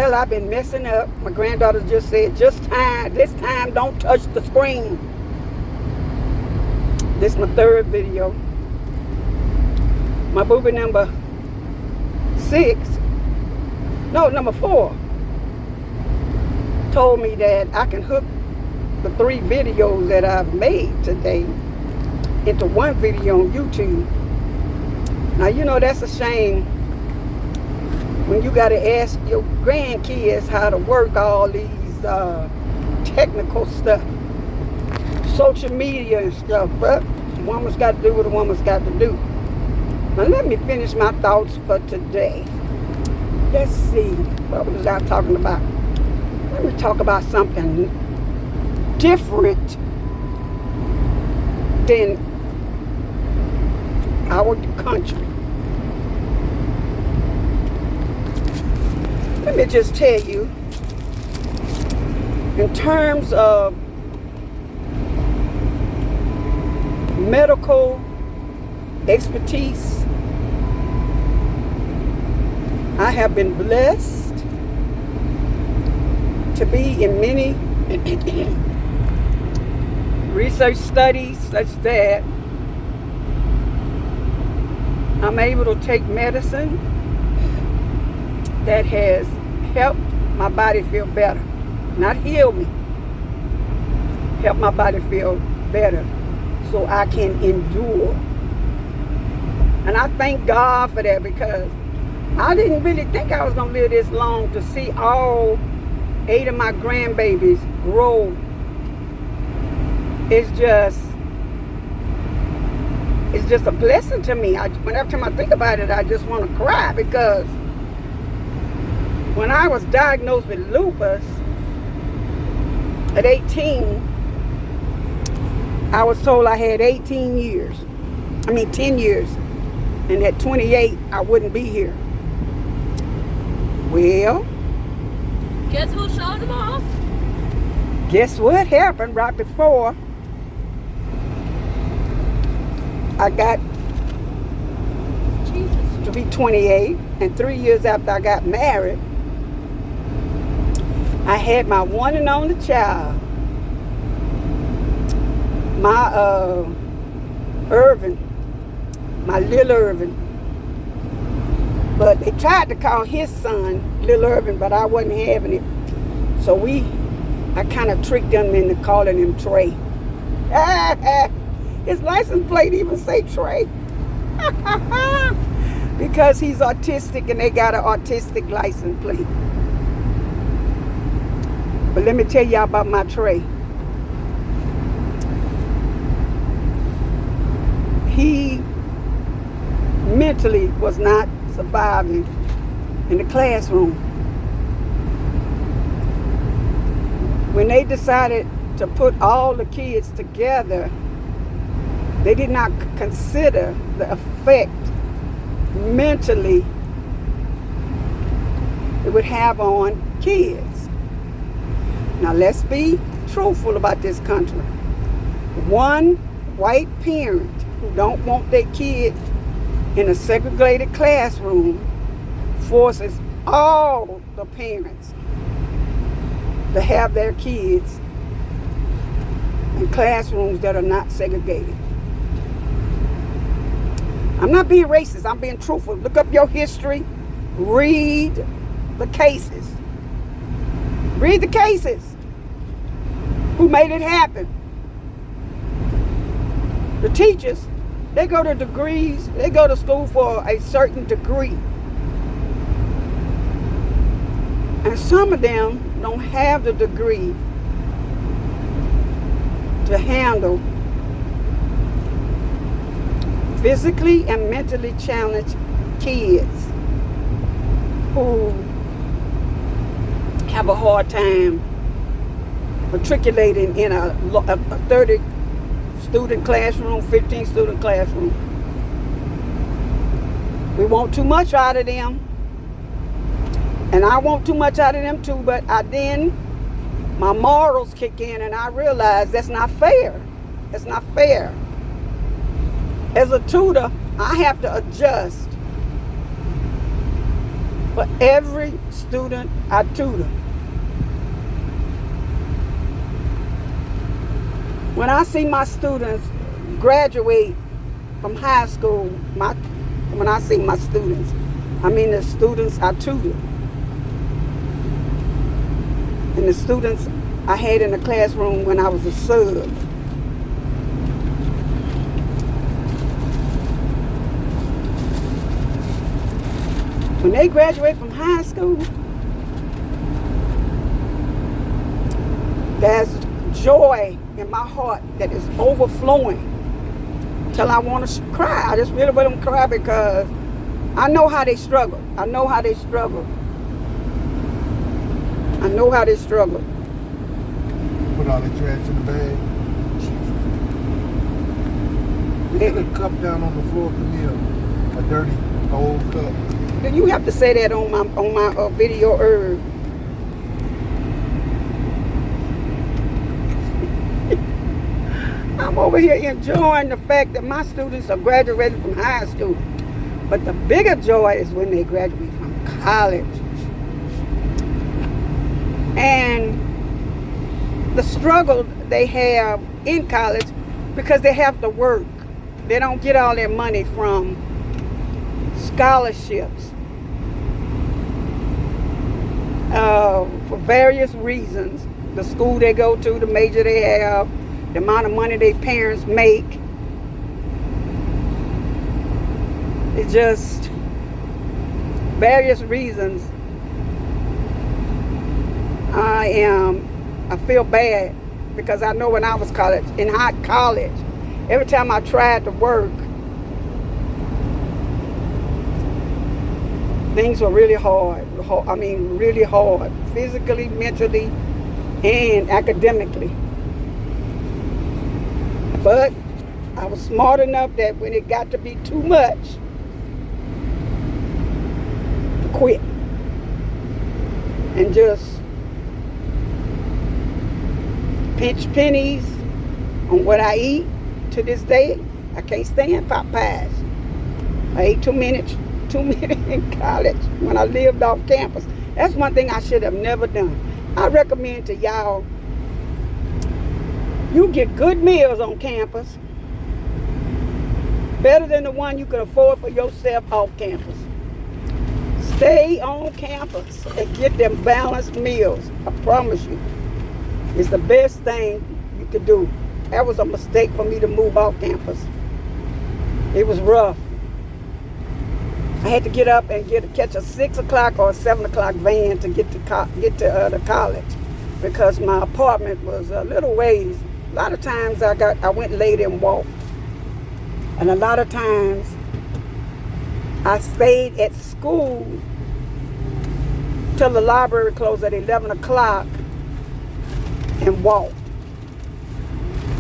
Well, I've been messing up. My granddaughter just said, this time, don't touch the screen. This is my third video. My booby number 4 told me that I can hook the 3 videos that I've made today into one video on YouTube. Now, you know, that's a shame when you got to ask your grandkids how to work all these technical stuff, social media and stuff, but a woman's got to do what a woman's got to do. Now, let me finish my thoughts for today. Let's see, what was I talking about? Let me talk about something different than our country. Let me just tell you, in terms of medical expertise, I have been blessed to be in many research studies such that I'm able to take medicine that has helped my body feel better. Not heal me. Help my body feel better so I can endure. And I thank God for that, because I didn't really think I was going to live this long to see all 8 of my grandbabies grow. It's just a blessing to me. Every time I think about it, I just want to cry, because when I was diagnosed with lupus at 18, I was told I had 10 years. And at 28, I wouldn't be here. Well, guess who showed them off? Guess what happened right before I got to be 28, and 3 years after I got married, I had my one and only child, my Irvin, my little Irvin. But they tried to call his son Little Irvin, but I wasn't having it. So I kind of tricked them into calling him Trey. His license plate even say Trey. Because he's autistic and they got an autistic license plate. But let me tell y'all about my Trey. He mentally was not surviving in the classroom. When they decided to put all the kids together, they did not consider the effect mentally it would have on kids. Now let's be truthful about this country. One white parent who don't want their kids in a segregated classroom forces all the parents to have their kids in classrooms that are not segregated. I'm not being racist, I'm being truthful. Look up your history, read the cases. Read the cases. Who made it happen? The teachers, they go to degrees, they go to school for a certain degree. And some of them don't have the degree to handle physically and mentally challenged kids who have a hard time matriculating in a 30 student classroom, 15 student classroom. We want too much out of them. And I want too much out of them too, but my morals kick in and I realize that's not fair. That's not fair. As a tutor, I have to adjust for every student I tutor. When I see my students graduate from high school, when I see my students, I mean the students I tutor. And the students I had in the classroom when I was a sub. When they graduate from high school, there's joy in my heart that is overflowing till I want to cry. I just really want them to cry because I know how they struggle. I know how they struggle. I know how they struggle. Put all the trash in the bag. Get a cup down on the floor, Camille. A dirty old cup. You have to say that on my video. I'm over here enjoying the fact that my students are graduating from high school. But the bigger joy is when they graduate from college. And the struggle they have in college because they have to work. They don't get all their money from scholarships. For various reasons. The school they go to, the major they have, the amount of money their parents make. It's just various reasons. I feel bad because I know when I was in college, every time I tried to work, things were really hard. I mean, really hard, physically, mentally, and academically. But I was smart enough that when it got to be too much, to quit and just pinch pennies on what I eat. To this day, I can't stand pot pies. I ate too many in college when I lived off campus. That's one thing I should have never done. I recommend to y'all, you get good meals on campus, better than the one you can afford for yourself off campus. Stay on campus and get them balanced meals. I promise you, it's the best thing you could do. That was a mistake for me to move off campus. It was rough. I had to get up and catch a 6 o'clock or a 7 o'clock van to get to the college because my apartment was a little ways. A lot of times I went late and walked, and a lot of times I stayed at school till the library closed at 11 o'clock and walked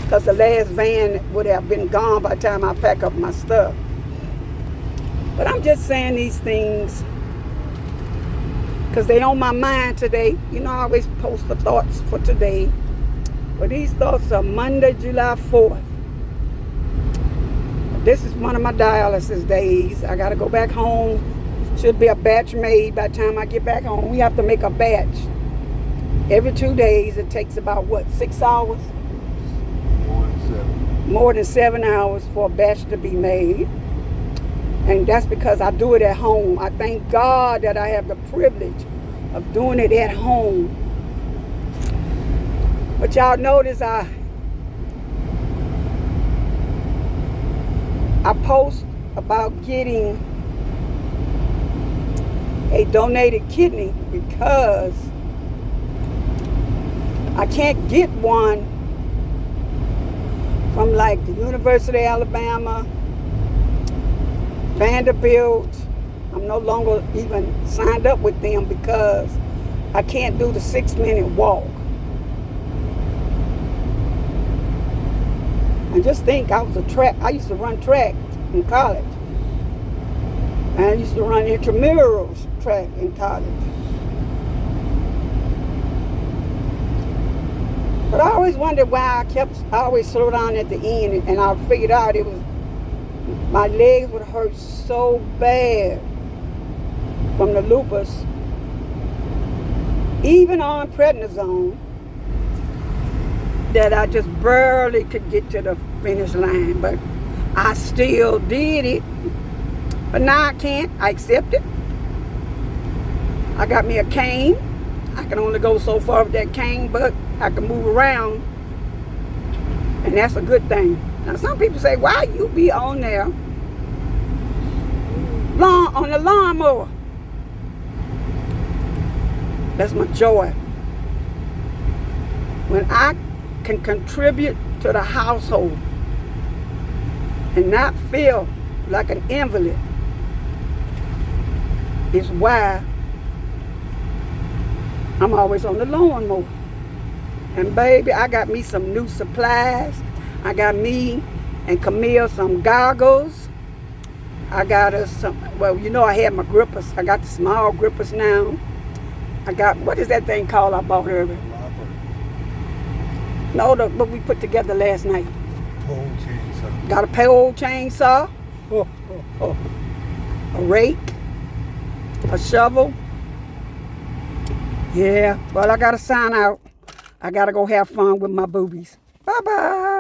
because the last van would have been gone by the time I pack up my stuff. But I'm just saying these things because they on my mind today. You know, I always post the thoughts for today. But these thoughts are Monday, July 4th. This is one of my dialysis days. I got to go back home. Should be a batch made by the time I get back home. We have to make a batch every 2 days. It takes about, 6 hours? More than 7 hours for a batch to be made. And that's because I do it at home. I thank God that I have the privilege of doing it at home. But y'all notice I post about getting a donated kidney because I can't get one from like the University of Alabama, Vanderbilt. I'm no longer even signed up with them because I can't do the 6-minute walk. And just think, I used to run track in college. And I used to run intramurals track in college. But I always wondered why I always slow down at the end, and I figured out it was my legs would hurt so bad from the lupus, even on prednisone, that I just barely could get to the finish line, but I still did it. But now I can't. I accept it. I got me a cane. I can only go so far with that cane, but I can move around, and that's a good thing. Now some people say, why you be on there on the lawnmower? That's my joy. When I can contribute to the household and not feel like an invalid, is why I'm always on the lawnmower. And baby, I got me some new supplies. I got me and Camille some goggles. I got us some, well, you know I had my grippers. I got the small grippers now. I got, what is that thing called I bought earlier? No, what we put together last night. Pole chainsaw. Got a pole chainsaw, a rake, a shovel. Yeah, well, I gotta sign out. I gotta go have fun with my boobies. Bye-bye.